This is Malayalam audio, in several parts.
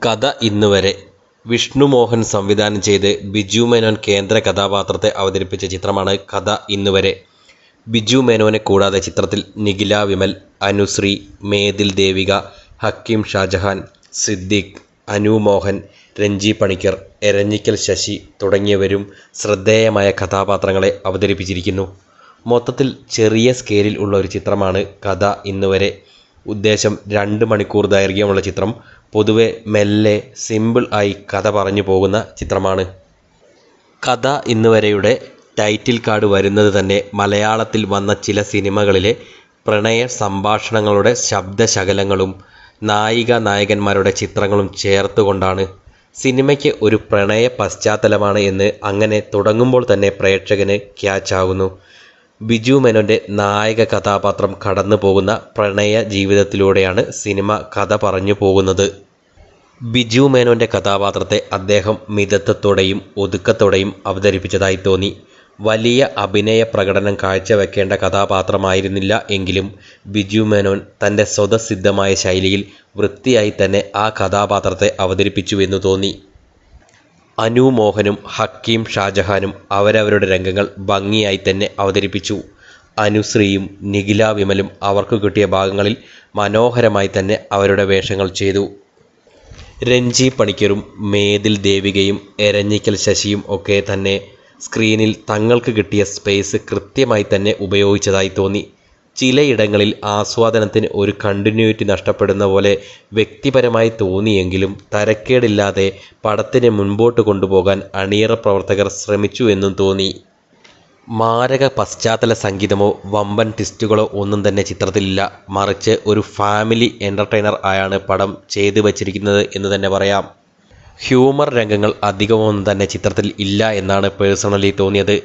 കഥ ഇന്നുവരെ വിഷ്ണു മോഹൻ സംവിധാനം ചെയ്ത് ബിജു മേനോൻ കേന്ദ്ര കഥാപാത്രത്തെ അവതരിപ്പിച്ച ചിത്രമാണ് കഥ ഇന്നുവരെ. ബിജു മേനോനെ കൂടാതെ ചിത്രത്തിൽ നിഖില വിമൽ, അനുശ്രീ, മേതിൽ ദേവിക, ഹക്കീം ഷാജഹാൻ, സിദ്ദീഖ്, അനു മോഹൻ, രഞ്ജി പണിക്കർ, എരഞ്ഞിക്കൽ ശശി തുടങ്ങിയവരും ശ്രദ്ധേയമായ കഥാപാത്രങ്ങളെ അവതരിപ്പിച്ചിരിക്കുന്നു. മൊത്തത്തിൽ ചെറിയ സ്കെയിലിൽ ഉള്ള ഒരു ചിത്രമാണ് കഥ ഇന്നുവരെ. ഉദ്ദേശം 2 മണിക്കൂർ ദൈർഘ്യമുള്ള ചിത്രം പൊതുവെ മെല്ലെ സിമ്പിൾ ആയി കഥ പറഞ്ഞു പോകുന്ന ചിത്രമാണ്. കഥ ഇന്നുവരെയുടെ ടൈറ്റിൽ കാർഡ് വരുന്നത് തന്നെ മലയാളത്തിൽ വന്ന ചില സിനിമകളിലെ പ്രണയ സംഭാഷണങ്ങളുടെ ശബ്ദശകലങ്ങളും നായിക നായകന്മാരുടെ ചിത്രങ്ങളും ചേർത്തുകൊണ്ടാണ്. സിനിമയ്ക്ക് ഒരു പ്രണയ പശ്ചാത്തലമാണ് എന്ന് അങ്ങനെ തുടങ്ങുമ്പോൾ തന്നെ പ്രേക്ഷകന് ക്യാച്ച് ആകുന്നു. ബിജു മേനോൻ്റെ നായക കഥാപാത്രം കടന്നു പോകുന്ന പ്രണയ ജീവിതത്തിലൂടെയാണ് സിനിമ കഥ പറഞ്ഞു പോകുന്നത്. ബിജു മേനോൻ്റെ കഥാപാത്രത്തെ അദ്ദേഹം മിതത്വത്തോടെയും ഒതുക്കത്തോടെയും അവതരിപ്പിച്ചതായി തോന്നി. വലിയ അഭിനയ പ്രകടനം കാഴ്ചവെക്കേണ്ട കഥാപാത്രമായിരുന്നില്ല എങ്കിലും ബിജു മേനോൻ തൻ്റെ സ്വതസിദ്ധമായ ശൈലിയിൽ വൃത്തിയായി തന്നെ ആ കഥാപാത്രത്തെ അവതരിപ്പിച്ചുവെന്നു തോന്നി. അനു മോഹനും ഹക്കീം ഷാജഹാനും അവരവരുടെ രംഗങ്ങൾ ഭംഗിയായി തന്നെ അവതരിപ്പിച്ചു. അനുശ്രീയും നിഖില വിമലും അവർക്ക് കിട്ടിയ ഭാഗങ്ങളിൽ മനോഹരമായി തന്നെ അവരുടെ വേഷങ്ങൾ ചെയ്തു. രഞ്ജി പണിക്കരും മേതിൽ ദേവികയും എരഞ്ഞിക്കൽ ശശിയും ഒക്കെ തന്നെ സ്ക്രീനിൽ തങ്ങൾക്ക് കിട്ടിയ സ്പേസ് കൃത്യമായി തന്നെ ഉപയോഗിച്ചതായി തോന്നി. ചിലയിടങ്ങളിൽ ആസ്വാദനത്തിന് ഒരു കണ്ടിന്യൂറ്റി നഷ്ടപ്പെടുന്ന പോലെ വ്യക്തിപരമായി തോന്നിയെങ്കിലും തരക്കേടില്ലാതെ പടത്തിനെ മുൻപോട്ട് കൊണ്ടുപോകാൻ അണിയറ പ്രവർത്തകർ ശ്രമിച്ചു എന്നും തോന്നി. മാരക പശ്ചാത്തല സംഗീതമോ വമ്പൻ ട്വിസ്റ്റുകളോ ഒന്നും തന്നെ ചിത്രത്തിലില്ല. മറിച്ച് ഒരു ഫാമിലി എൻ്റർടൈനർ ആയാണ് പടം ചെയ്തു വച്ചിരിക്കുന്നത് എന്ന് തന്നെ പറയാം. ഹ്യൂമർ രംഗങ്ങൾ അധികമൊന്നും തന്നെ ചിത്രത്തിൽ ഇല്ല എന്നാണ് പേഴ്സണലി തോന്നിയത്.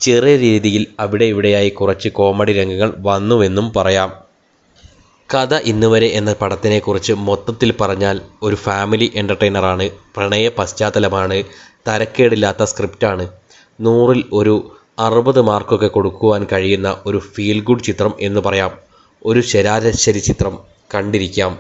ചെറിയ രീതിയിൽ അവിടെ ഇവിടെയായി കുറച്ച് കോമഡി രംഗങ്ങൾ വന്നുവെന്നും പറയാം. കഥ ഇന്നുവരെ എന്ന പടത്തിനെക്കുറിച്ച് മൊത്തത്തിൽ പറഞ്ഞാൽ ഒരു ഫാമിലി എൻ്റർടൈനറാണ്, പ്രണയ പശ്ചാത്തലമാണ്, തരക്കേടില്ലാത്ത സ്ക്രിപ്റ്റാണ്. 100-ൽ ഒരു 60 മാർക്കൊക്കെ കൊടുക്കുവാൻ കഴിയുന്ന ഒരു ഫീൽ ഗുഡ് ചിത്രം എന്ന് പറയാം. ഒരു ശരാശരി ചിത്രം കണ്ടിരിക്കാം.